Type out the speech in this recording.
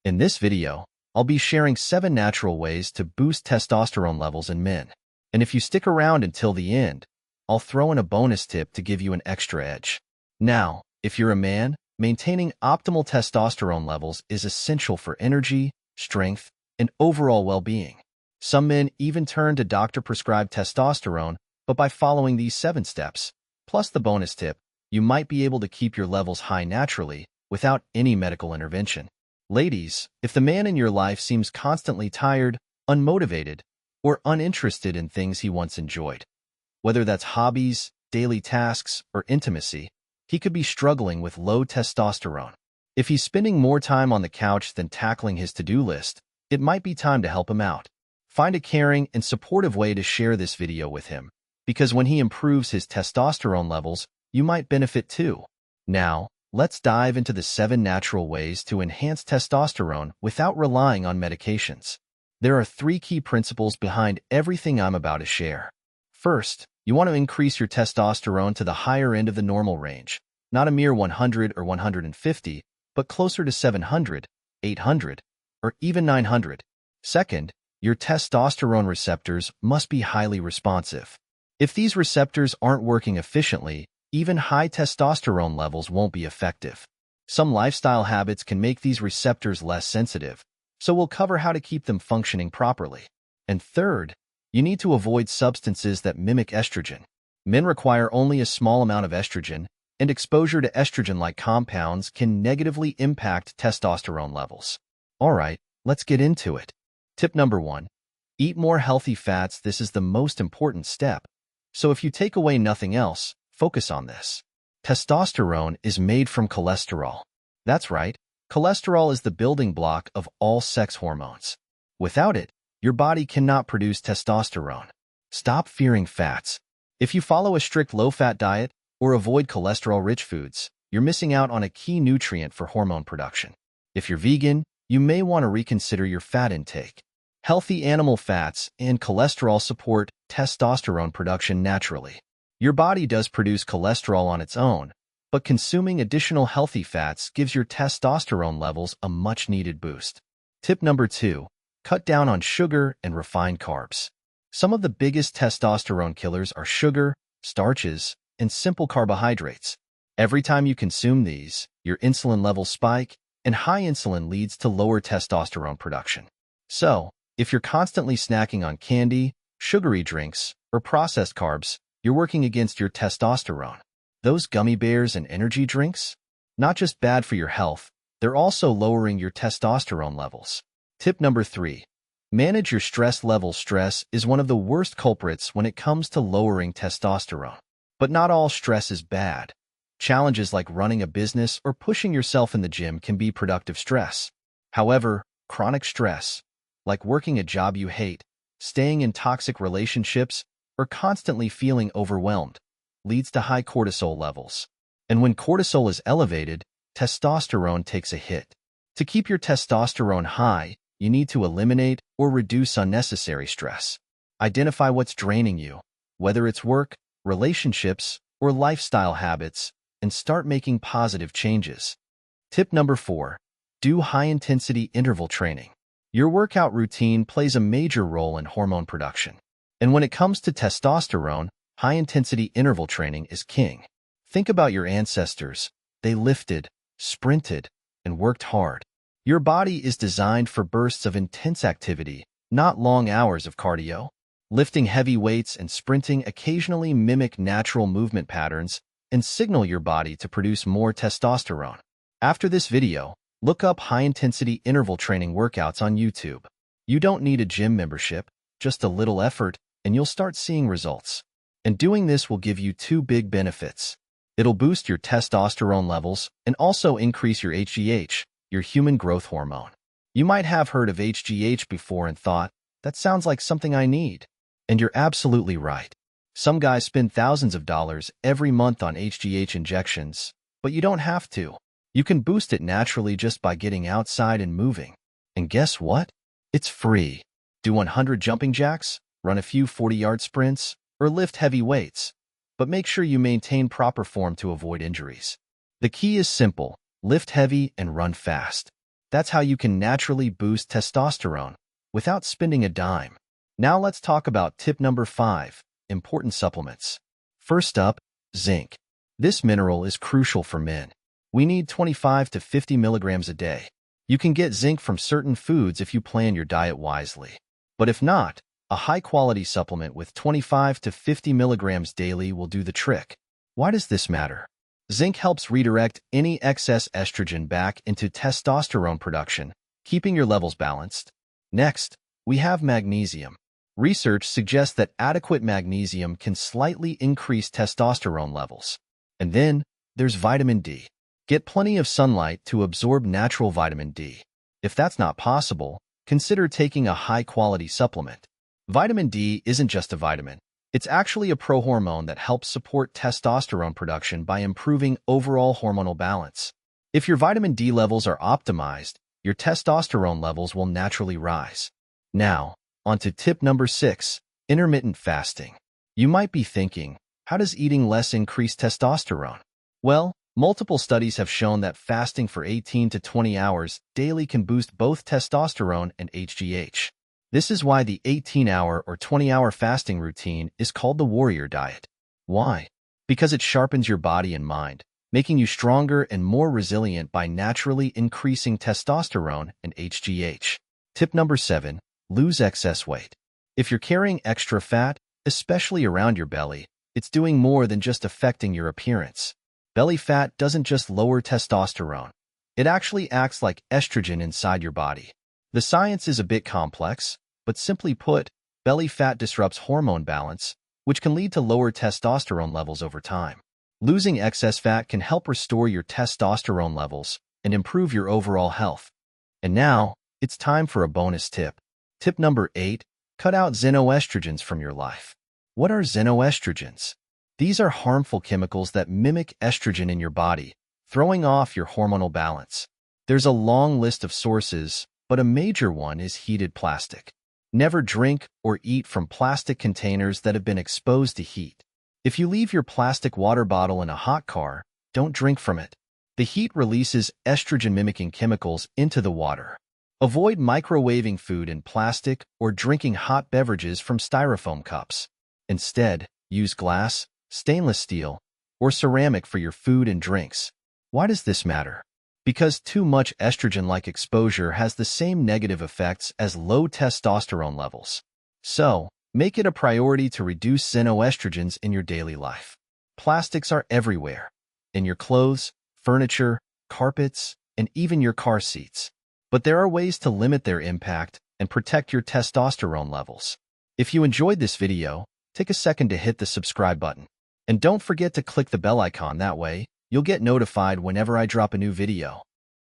In this video, I'll be sharing 7 natural ways to boost testosterone levels in men. And if you stick around until the end, I'll throw in a bonus tip to give you an extra edge. Now, if you're a man, maintaining optimal testosterone levels is essential for energy, strength, and overall well-being. Some men even turn to doctor-prescribed testosterone, but by following these 7 steps, plus the bonus tip, you might be able to keep your levels high naturally without any medical intervention. Ladies, if the man in your life seems constantly tired, unmotivated, or uninterested in things he once enjoyed, whether that's hobbies, daily tasks, or intimacy, he could be struggling with low testosterone. If he's spending more time on the couch than tackling his to-do list, it might be time to help him out. Find a caring and supportive way to share this video with him, because when he improves his testosterone levels, you might benefit too. Now, let's dive into the 7 natural ways to enhance testosterone without relying on medications. There are 3 key principles behind everything I'm about to share. First, you want to increase your testosterone to the higher end of the normal range, not a mere 100 or 150, but closer to 700, 800, or even 900. Second, your testosterone receptors must be highly responsive. If these receptors aren't working efficiently, even high testosterone levels won't be effective. Some lifestyle habits can make these receptors less sensitive, so we'll cover how to keep them functioning properly. And third, you need to avoid substances that mimic estrogen. Men require only a small amount of estrogen, and exposure to estrogen-like compounds can negatively impact testosterone levels. Alright, let's get into it. Tip number 1. Eat more healthy fats. This is the most important step. So if you take away nothing else, focus on this. Testosterone is made from cholesterol. That's right, cholesterol is the building block of all sex hormones. Without it, your body cannot produce testosterone. Stop fearing fats. If you follow a strict low-fat diet or avoid cholesterol-rich foods, you're missing out on a key nutrient for hormone production. If you're vegan, you may want to reconsider your fat intake. Healthy animal fats and cholesterol support testosterone production naturally. Your body does produce cholesterol on its own, but consuming additional healthy fats gives your testosterone levels a much-needed boost. Tip number 2. Cut down on sugar and refined carbs. Some of the biggest testosterone killers are sugar, starches, and simple carbohydrates. Every time you consume these, your insulin levels spike, and high insulin leads to lower testosterone production. So, if you're constantly snacking on candy, sugary drinks, or processed carbs, you're working against your testosterone. Those gummy bears and energy drinks? Not just bad for your health, they're also lowering your testosterone levels. Tip number 3. Manage your stress levels. Stress is one of the worst culprits when it comes to lowering testosterone. But not all stress is bad. Challenges like running a business or pushing yourself in the gym can be productive stress. However, chronic stress, like working a job you hate, staying in toxic relationships, or constantly feeling overwhelmed, leads to high cortisol levels. And when cortisol is elevated, testosterone takes a hit. To keep your testosterone high, you need to eliminate or reduce unnecessary stress. Identify what's draining you, whether it's work, relationships, or lifestyle habits, and start making positive changes. Tip number 4. Do high-intensity interval training. Your workout routine plays a major role in hormone production. And when it comes to testosterone, high-intensity interval training is king. Think about your ancestors. They lifted, sprinted, and worked hard. Your body is designed for bursts of intense activity, not long hours of cardio. Lifting heavy weights and sprinting occasionally mimic natural movement patterns and signal your body to produce more testosterone. After this video, look up high-intensity interval training workouts on YouTube. You don't need a gym membership, just a little effort, and you'll start seeing results. And doing this will give you 2 big benefits. It'll boost your testosterone levels and also increase your HGH, your human growth hormone. You might have heard of HGH before and thought, that sounds like something I need. And you're absolutely right. Some guys spend thousands of dollars every month on HGH injections, but you don't have to. You can boost it naturally just by getting outside and moving. And guess what? It's free. Do 100 jumping jacks, run a few 40-yard sprints, or lift heavy weights. But make sure you maintain proper form to avoid injuries. The key is simple. Lift heavy and run fast. That's how you can naturally boost testosterone without spending a dime. Now let's talk about tip number 5, important supplements. First up, zinc. This mineral is crucial for men. We need 25 to 50 milligrams a day. You can get zinc from certain foods if you plan your diet wisely. But if not, a high-quality supplement with 25 to 50 milligrams daily will do the trick. Why does this matter? Zinc helps redirect any excess estrogen back into testosterone production, keeping your levels balanced. Next, we have magnesium. Research suggests that adequate magnesium can slightly increase testosterone levels. And then, there's vitamin D. Get plenty of sunlight to absorb natural vitamin D. If that's not possible, consider taking a high-quality supplement. Vitamin D isn't just a vitamin. It's actually a prohormone that helps support testosterone production by improving overall hormonal balance. If your vitamin D levels are optimized, your testosterone levels will naturally rise. Now, on to tip number 6, intermittent fasting. You might be thinking, how does eating less increase testosterone? Well, multiple studies have shown that fasting for 18 to 20 hours daily can boost both testosterone and HGH. This is why the 18-hour or 20-hour fasting routine is called the warrior diet. Why? Because it sharpens your body and mind, making you stronger and more resilient by naturally increasing testosterone and HGH. Tip number 7, lose excess weight. If you're carrying extra fat, especially around your belly, it's doing more than just affecting your appearance. Belly fat doesn't just lower testosterone. It actually acts like estrogen inside your body. The science is a bit complex, but simply put, belly fat disrupts hormone balance, which can lead to lower testosterone levels over time. Losing excess fat can help restore your testosterone levels and improve your overall health. And now, it's time for a bonus tip. Tip number 8, cut out xenoestrogens from your life. What are xenoestrogens? These are harmful chemicals that mimic estrogen in your body, throwing off your hormonal balance. There's a long list of sources, but a major one is heated plastic. Never drink or eat from plastic containers that have been exposed to heat. If you leave your plastic water bottle in a hot car, don't drink from it. The heat releases estrogen-mimicking chemicals into the water. Avoid microwaving food in plastic or drinking hot beverages from styrofoam cups. Instead, use glass, stainless steel, or ceramic for your food and drinks. Why does this matter? Because too much estrogen-like exposure has the same negative effects as low testosterone levels. So, make it a priority to reduce xenoestrogens in your daily life. Plastics are everywhere, in your clothes, furniture, carpets, and even your car seats. But there are ways to limit their impact and protect your testosterone levels. If you enjoyed this video, take a second to hit the subscribe button. And don't forget to click the bell icon, that way, you'll get notified whenever I drop a new video.